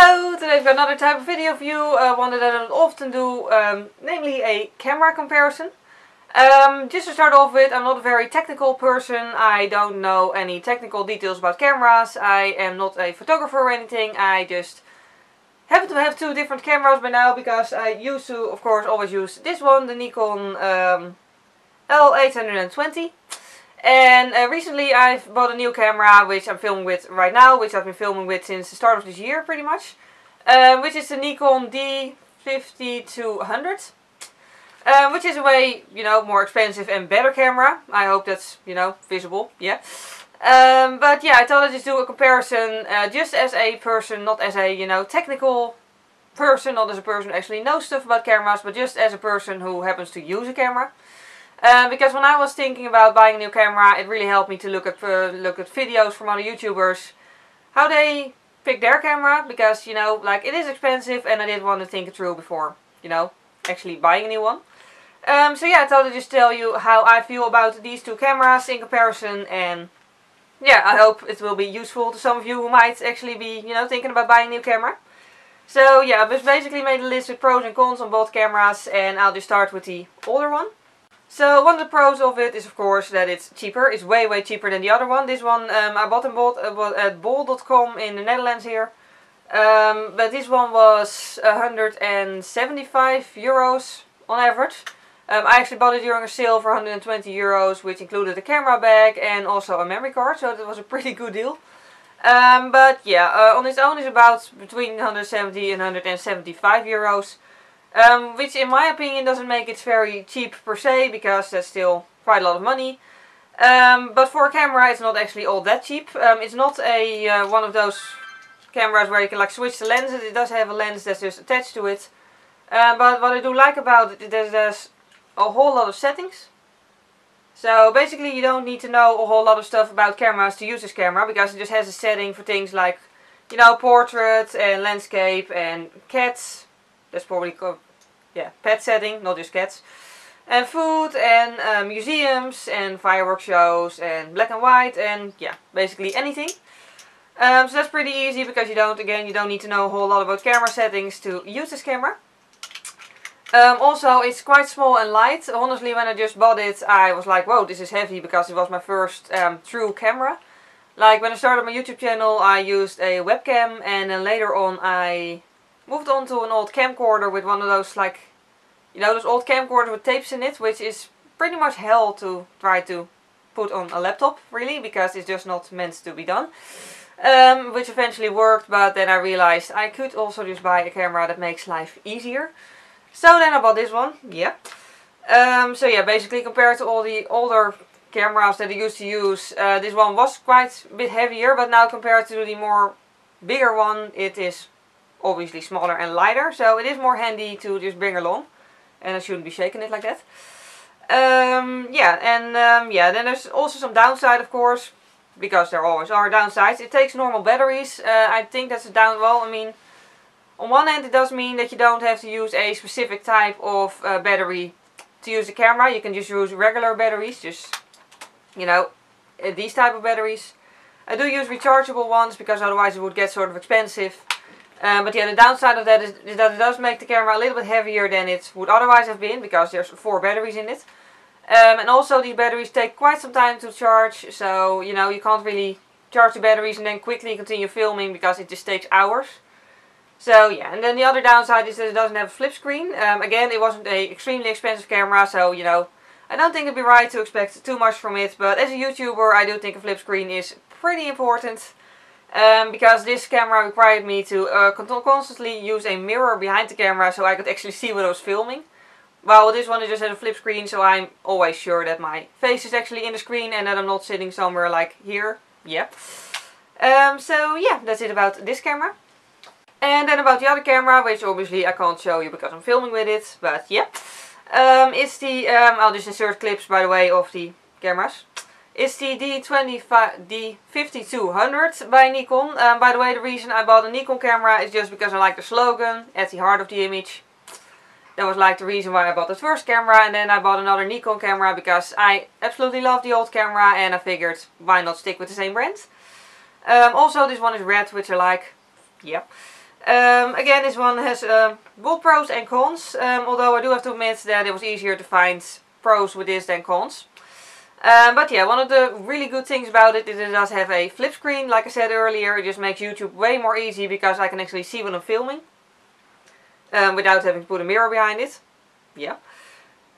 Hello! Today I've got another type of video for you, one that I don't often do, namely a camera comparison. Just to start off with, I'm not a very technical person. I don't know any technical details about cameras. I am not a photographer or anything. I just happen to have two different cameras by now because I used to, of course, always use this one, the Nikon L820. And recently I've bought a new camera which I'm filming with right now, which I've been filming with since the start of this year pretty much. Which is the Nikon D5200. Which is a way, more expensive and better camera. I hope that's, visible, yeah. But yeah, I thought I'd just do a comparison just as a person, not as a, technical person, not as a person who actually knows stuff about cameras, but just as a person who happens to use a camera. Because when I was thinking about buying a new camera, it really helped me to look at videos from other YouTubers, how they pick their camera, because, like, it is expensive and I did want to think it through before, actually buying a new one. So yeah, I thought I'd just tell you how I feel about these two cameras in comparison, and yeah, I hope it will be useful to some of you who might actually be, thinking about buying a new camera. So yeah, I've just basically made a list with pros and cons on both cameras, and I'll just start with the older one. So one of the pros of it is, of course, that it's cheaper. It's way cheaper than the other one. This one I bought at bol.com in the Netherlands here. But this one was 175 euros on average. I actually bought it during a sale for 120 euros, which included a camera bag and also a memory card, so that was a pretty good deal. But yeah, on its own is about between 170 and 175 euros. Which in my opinion doesn't make it very cheap per se, because that's still quite a lot of money. But for a camera it's not actually all that cheap. It's not a one of those cameras where you can like switch the lenses. It does have a lens that's just attached to it. But what I do like about it is there's a whole lot of settings. So basically you don't need to know a whole lot of stuff about cameras to use this camera, because it just has a setting for things like, portrait and landscape and cats. That's probably, pet setting, not just cats. And food and museums and fireworks shows and black and white and yeah, basically anything. So that's pretty easy, because you don't need to know a whole lot about camera settings to use this camera. Also, it's quite small and light. Honestly, when I just bought it, I was like, whoa, this is heavy, because it was my first true camera. Like when I started my YouTube channel, I used a webcam, and then later on I moved on to an old camcorder with one of those, like, those old camcorders with tapes in it, which is pretty much hell to try to put on a laptop, really, because it's just not meant to be done. Which eventually worked, but then I realized I could also just buy a camera that makes life easier. So then I bought this one, yeah. So yeah, basically compared to all the older cameras that I used to use, this one was quite a bit heavier, but now compared to the more bigger one, it is obviously smaller and lighter, so it is more handy to just bring along, and I shouldn't be shaking it like that. Then there's also some downside, of course, because there always are downsides. It takes normal batteries. I think that's a on one hand it does mean that you don't have to use a specific type of battery to use the camera. You can just use regular batteries, just, these type of batteries. I do use rechargeable ones, because otherwise it would get sort of expensive. But yeah, the downside of that is that it does make the camera a little bit heavier than it would otherwise have been, because there's 4 batteries in it. And also these batteries take quite some time to charge, so you can't really charge the batteries and then quickly continue filming, because it just takes hours. So yeah, and then the other downside is that it doesn't have a flip screen. Again, it wasn't an extremely expensive camera, so I don't think it'd be right to expect too much from it, but as a YouTuber I do think a flip screen is pretty important. Because this camera required me to constantly use a mirror behind the camera so I could actually see what I was filming. While this one just has a flip screen, so I'm always sure that my face is actually in the screen and that I'm not sitting somewhere like here. Yep. So yeah, that's it about this camera. And then about the other camera, which obviously I can't show you because I'm filming with it, but yeah. It's the, I'll just insert clips by the way of the cameras. It's the D5200 by Nikon. By the way, the reason I bought a Nikon camera is just because I like the slogan, at the heart of the image. That was like the reason why I bought the first camera, and then I bought another Nikon camera because I absolutely love the old camera and I figured why not stick with the same brand. Also this one is red, which I like. Yep. Again, this one has both pros and cons, although I do have to admit that it was easier to find pros with this than cons. But yeah, one of the really good things about it is it does have a flip screen. Like I said earlier, it just makes YouTube way more easy because I can actually see what I'm filming without having to put a mirror behind it. Yeah.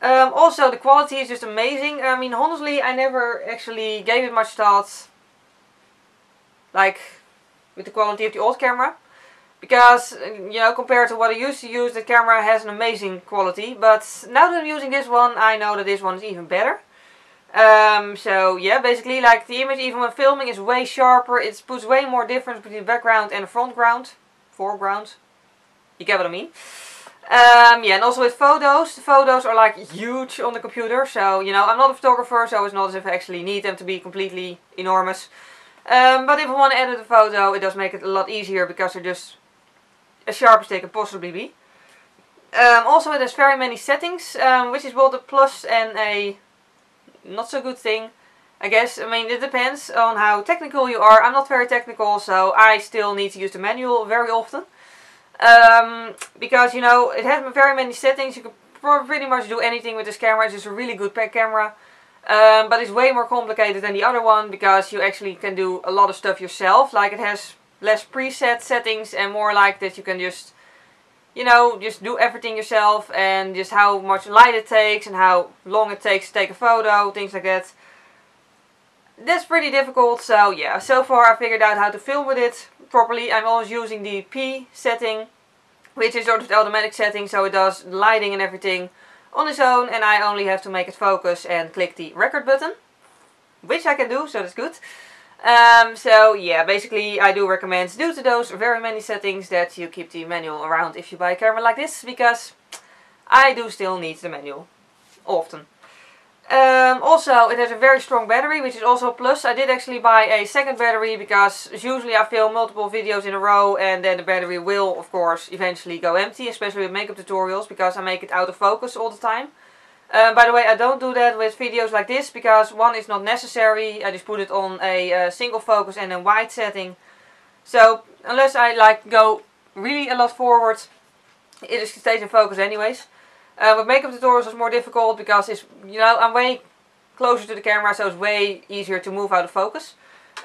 Also, the quality is just amazing. I mean, honestly, I never actually gave it much thought, like, with the quality of the old camera. Because, you know, compared to what I used to use, the camera has an amazing quality. But now that I'm using this one, I know that this one is even better. So yeah, basically, like, the image even when filming is way sharper. It puts way more difference between the background and the foreground. You get what I mean? Yeah, and also with photos. The photos are like huge on the computer. So, you know, I'm not a photographer, so it's not as if I actually need them to be completely enormous. But if I want to edit a photo, it does make it a lot easier because they're just as sharp as they can possibly be. Also, it has very many settings, which is both a plus and a not so good thing, I guess. I mean, it depends on how technical you are. I'm not very technical, so I still need to use the manual very often. Because, you know, it has very many settings. You can pretty much do anything with this camera. It's just a really good camera. But it's way more complicated than the other one because you actually can do a lot of stuff yourself. Like, it has less preset settings and more like that you can just, you know, just do everything yourself, and just how much light it takes and how long it takes to take a photo, things like that. That's pretty difficult, so yeah, so far I figured out how to film with it properly. I'm always using the P setting, which is sort of the automatic setting, so it does lighting and everything on its own, and I only have to make it focus and click the record button, which I can do, so that's good. So yeah, basically I do recommend, due to those very many settings, that you keep the manual around if you buy a camera like this, because I do still need the manual often. Also, it has a very strong battery, which is also a plus. I did actually buy a second battery because usually I film multiple videos in a row and then the battery will, of course, eventually go empty, especially with makeup tutorials, because I make it out of focus all the time. By the way, I don't do that with videos like this because one is not necessary. I just put it on a single focus and a wide setting. So unless I like go really a lot forward, it just stays in focus anyways. With makeup tutorials it's more difficult because it's, you know, I'm way closer to the camera, so it's way easier to move out of focus.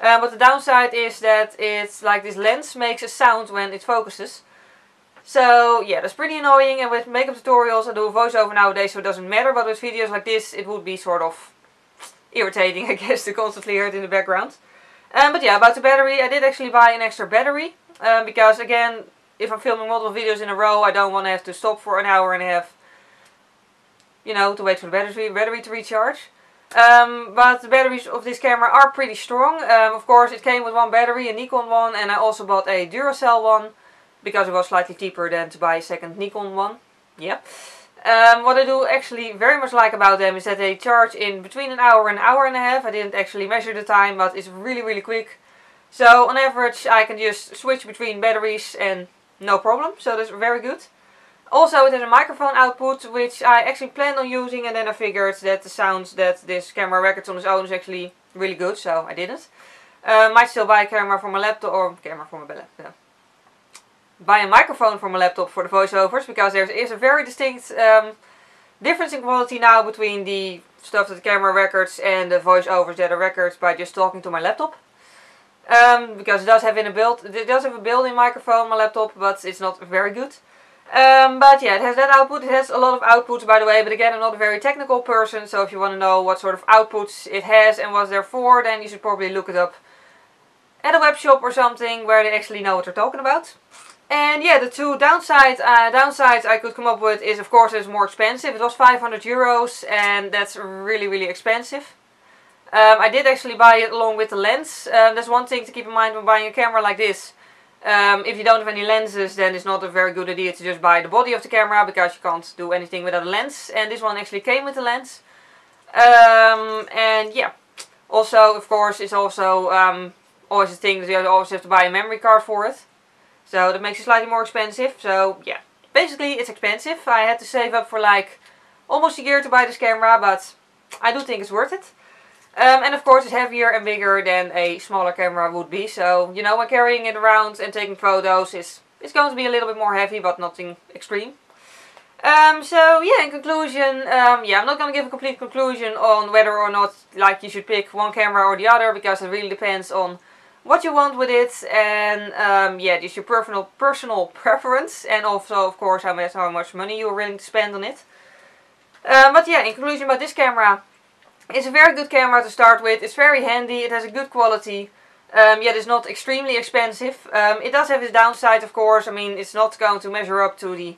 But the downside is that it's like this lens makes a sound when it focuses. So yeah, that's pretty annoying, and with makeup tutorials I do a voiceover nowadays, so it doesn't matter, but with videos like this it would be sort of irritating, I guess, to constantly hear it in the background. But yeah, about the battery, I did actually buy an extra battery, because again, if I'm filming multiple videos in a row, I don't want to have to stop for an hour and a half, you know, to wait for the battery to recharge. But the batteries of this camera are pretty strong. Of course, it came with one battery, a Nikon one, and I also bought a Duracell one, because it was slightly cheaper than to buy a second Nikon one. Yeah. What I do actually very much like about them is that they charge in between an hour and a half. I didn't actually measure the time, but it's really, really quick. So on average I can just switch between batteries and no problem. So that's very good. Also, it has a microphone output, which I actually planned on using, and then I figured that the sounds that this camera records on its own is actually really good, so I didn't. Might still buy a camera for my laptop, or buy a microphone for my laptop for the voiceovers, because there is a very distinct difference in quality now between the stuff that the camera records and the voiceovers that are recorded by just talking to my laptop. Because it does have a built-in microphone on my laptop, but it's not very good. But yeah, it has that output. It has a lot of outputs, by the way, but again, I'm not a very technical person, so if you want to know what sort of outputs it has and what's there for, then you should probably look it up at a web shop or something where they actually know what they're talking about. And yeah, the two downsides I could come up with is, of course, it's more expensive. It was 500 euros, and that's really, really expensive. I did actually buy it along with the lens. That's one thing to keep in mind when buying a camera like this. If you don't have any lenses, then it's not a very good idea to just buy the body of the camera, because you can't do anything without a lens. And this one actually came with a lens. And yeah, also, of course, it's also always a thing that you always have to buy a memory card for it. So that makes it slightly more expensive. So yeah, basically it's expensive. I had to save up for like almost a year to buy this camera, but I do think it's worth it. And of course it's heavier and bigger than a smaller camera would be. So, you know, when carrying it around and taking photos is It's going to be a little bit more heavy, but nothing extreme. So yeah, in conclusion, yeah, I'm not going to give a complete conclusion on whether or not like you should pick one camera or the other, because it really depends on what you want with it, and yeah, just your personal preference, and also of course how much money you're willing to spend on it. But yeah, in conclusion about this camera, it's a very good camera to start with. It's very handy, it has a good quality. Yet it's not extremely expensive. It does have its downside, of course. I mean, it's not going to measure up to the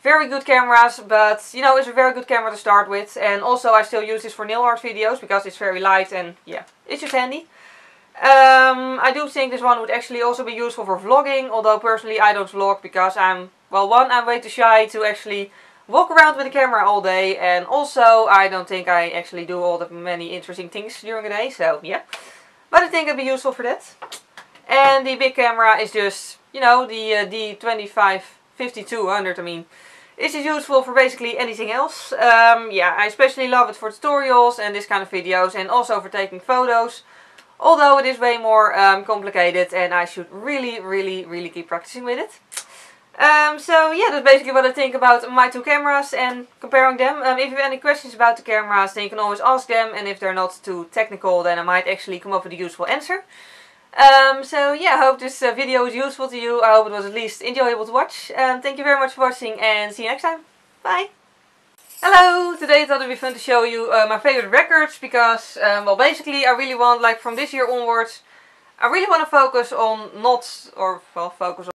very good cameras, but you know, it's a very good camera to start with. And also I still use this for nail art videos because it's very light and yeah, it's just handy. I do think this one would actually also be useful for vlogging, although personally I don't vlog because I'm way too shy to actually walk around with the camera all day, and also I don't think I actually do all the many interesting things during the day, so yeah. But I think it'd be useful for that. And the big camera is just, you know, the D5200, I mean. It's just useful for basically anything else. Yeah, I especially love it for tutorials and this kind of videos, and also for taking photos. Although it is way more complicated, and I should really keep practicing with it. So yeah, that's basically what I think about my two cameras and comparing them. If you have any questions about the cameras, then you can always ask them, and if they're not too technical, then I might actually come up with a useful answer. So yeah, I hope this video was useful to you. I hope it was at least enjoyable to watch. Thank you very much for watching, and see you next time. Bye! Hello! Today I thought it would be fun to show you my favorite records, because, well, basically I really want, like from this year onwards, I really want to focus on focus on